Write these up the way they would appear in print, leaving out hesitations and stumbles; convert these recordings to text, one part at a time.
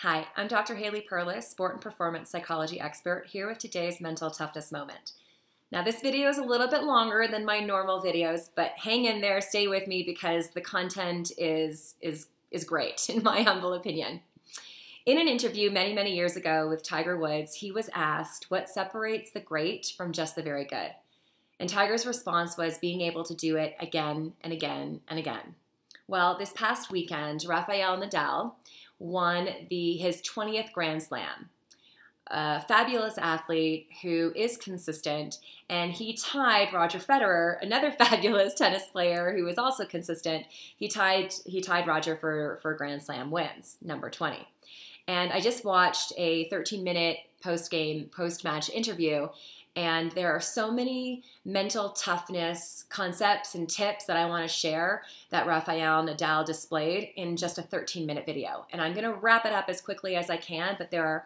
Hi, I'm Dr. Haley Perlus, sport and performance psychology expert, here with today's mental toughness moment. Now this video is a little bit longer than my normal videos, but hang in there, stay with me because the content is great in my humble opinion. In an interview many years ago with Tiger Woods, he was asked what separates the great from just the very good. And Tiger's response was being able to do it again and again and again. Well, this past weekend, Rafael Nadal won his 20th Grand Slam. A fabulous athlete who is consistent, and he tied Roger Federer, another fabulous tennis player who is also consistent. He tied Roger for Grand Slam wins, number 20. And I just watched a 13-minute post-match interview, and there are so many mental toughness concepts and tips that I want to share that Rafael Nadal displayed in just a 13-minute video. And I'm going to wrap it up as quickly as I can, but there are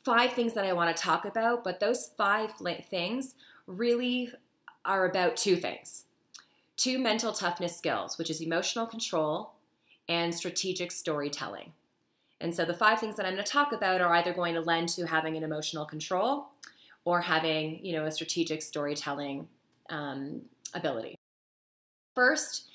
5 things that I want to talk about, but those 5 things really are about 2 things. 2 mental toughness skills, which is emotional control and strategic storytelling. And so the 5 things that I'm going to talk about are either going to lend to having an emotional control or having, a strategic storytelling ability. First,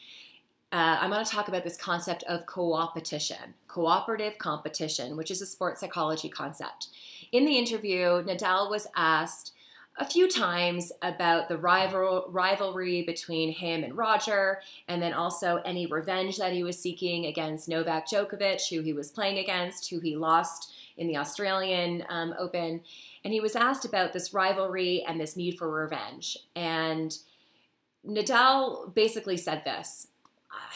I'm going to talk about this concept of cooppetition, cooperative competition, which is a sports psychology concept. In the interview, Nadal was asked a few times about the rivalry between him and Roger, and then also any revenge that he was seeking against Novak Djokovic, who he was playing against, who he lost in the Australian Open. And he was asked about this rivalry and this need for revenge. And Nadal basically said this: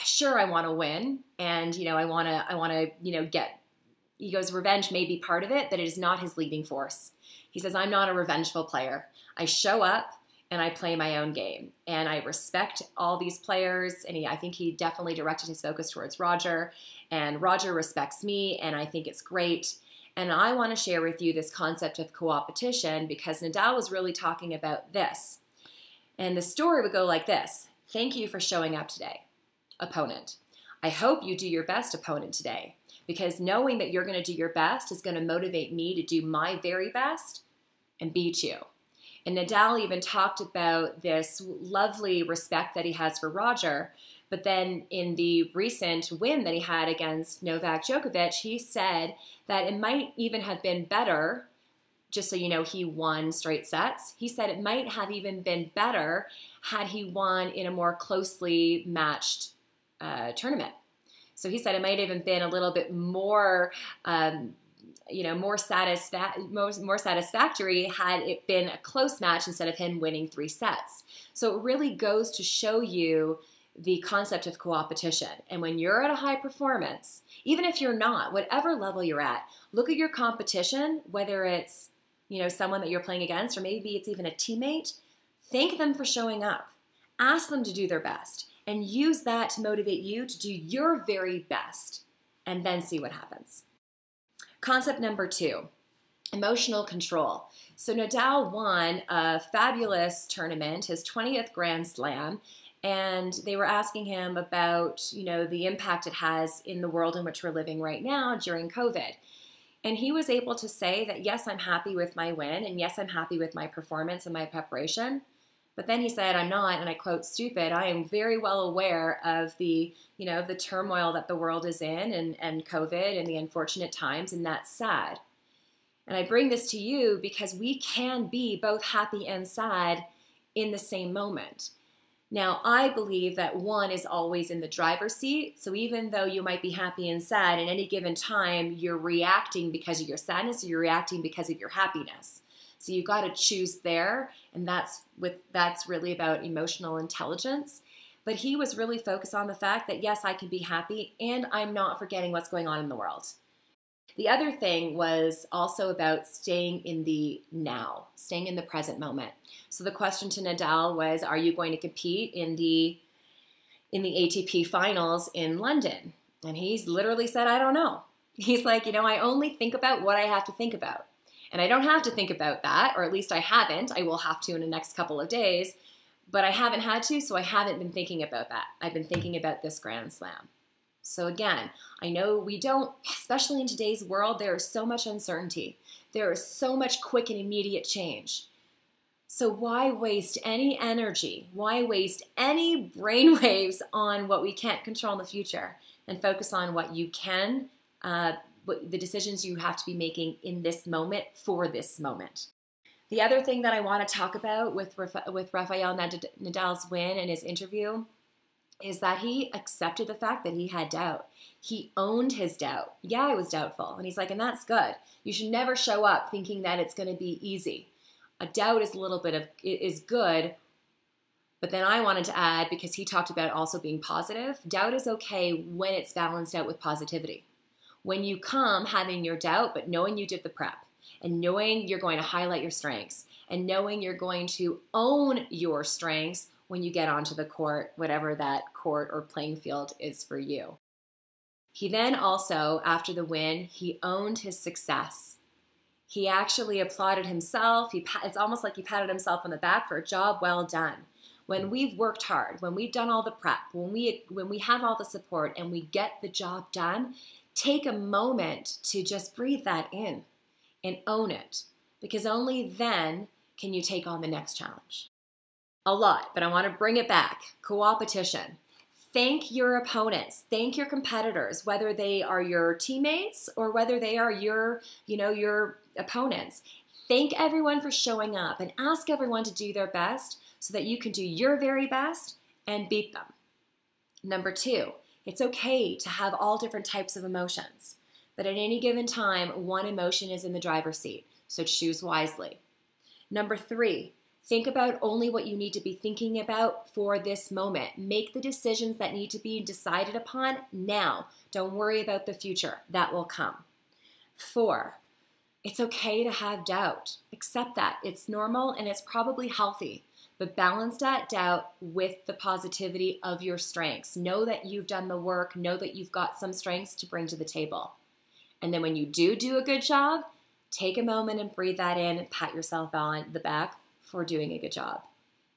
sure, I want to win, and I want to get. He goes, revenge may be part of it, but it is not his leading force. He says, I'm not a revengeful player. I show up and I play my own game, and I respect all these players. And I think he definitely directed his focus towards Roger, and Roger respects me, and I think it's great. And I want to share with you this concept of cooppetition because Nadal was really talking about this. And the story would go like this: thank you for showing up today, opponent. I hope you do your best, opponent, today, because knowing that you're going to do your best is going to motivate me to do my very best and beat you. And Nadal even talked about this lovely respect that he has for Roger. But then in the recent win that he had against Novak Djokovic, he said that it might even have been better, just so you know, he won straight sets. He said it might have even been better had he won in a more closely matched tournament. So he said it might have even been a little bit more, more satisfactory had it been a close match instead of him winning 3 sets. So it really goes to show you the concept of cooppetition. And when you're at a high performance, even if you're not, whatever level you're at, look at your competition, whether it's, someone that you're playing against, or maybe it's even a teammate. Thank them for showing up. Ask them to do their best, and use that to motivate you to do your very best, and then see what happens. Concept number 2, emotional control. So Nadal won a fabulous tournament, his 20th Grand Slam, and they were asking him about, the impact it has in the world in which we're living right now during COVID. And he was able to say that, yes, I'm happy with my win, and yes, I'm happy with my performance and my preparation. But then he said, I'm not, and I quote, stupid. I am very well aware of the turmoil that the world is in and COVID and the unfortunate times, and that's sad. And I bring this to you because we can be both happy and sad in the same moment. Now, I believe that one is always in the driver's seat. So even though you might be happy and sad, at any given time, you're reacting because of your sadness, or you're reacting because of your happiness. So you've got to choose there, and that's really about emotional intelligence. But he was really focused on the fact that, yes, I can be happy, and I'm not forgetting what's going on in the world. The other thing was also about staying in the now, staying in the present moment. So the question to Nadal was, are you going to compete in the ATP finals in London? And he's literally said, I don't know. He's like, I only think about what I have to think about. And I don't have to think about that, or at least I haven't. I will have to in the next couple of days, but I haven't had to, so I haven't been thinking about that. I've been thinking about this Grand Slam. So again, I know we don't, especially in today's world, there is so much uncertainty. There is so much quick and immediate change. So why waste any energy? Why waste any brainwaves on what we can't control in the future and focus on what you can, the decisions you have to be making in this moment for this moment. The other thing that I want to talk about with Rafael Nadal's win and his interview is that he accepted the fact that he had doubt. He owned his doubt. Yeah, I was doubtful. And he's like, and that's good. You should never show up thinking that it's going to be easy. A doubt is a little bit of, is good, but then I wanted to add, because he talked about also being positive, doubt is okay when it's balanced out with positivity. When you come having your doubt, but knowing you did the prep, and knowing you're going to highlight your strengths, and knowing you're going to own your strengths when you get onto the court, whatever that court or playing field is for you. He then also, after the win, he owned his success. He actually applauded himself. It's almost like he patted himself on the back for a job well done. When we've worked hard, when we've done all the prep, when we have all the support and we get the job done, take a moment to just breathe that in and own it, because only then can you take on the next challenge. A lot, but I want to bring it back. Cooppetition. Thank your opponents. Thank your competitors, whether they are your teammates or whether they are your opponents. Thank everyone for showing up and ask everyone to do their best so that you can do your very best and beat them. Number 2, it's okay to have all different types of emotions, but at any given time, one emotion is in the driver's seat, so choose wisely. Number 3, think about only what you need to be thinking about for this moment. Make the decisions that need to be decided upon now. Don't worry about the future. That will come. 4, it's okay to have doubt. Accept that. It's normal and it's probably healthy, but balance that doubt with the positivity of your strengths. Know that you've done the work. Know that you've got some strengths to bring to the table. And then when you do a good job, take a moment and breathe that in and pat yourself on the back for doing a good job.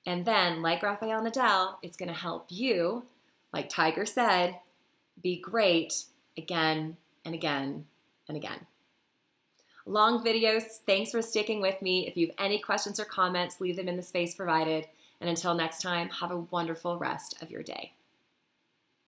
And then, like Rafael Nadal, it's going to help you, like Tiger said, be great again and again and again. Long videos. Thanks for sticking with me. If you have any questions or comments, leave them in the space provided. And until next time, have a wonderful rest of your day.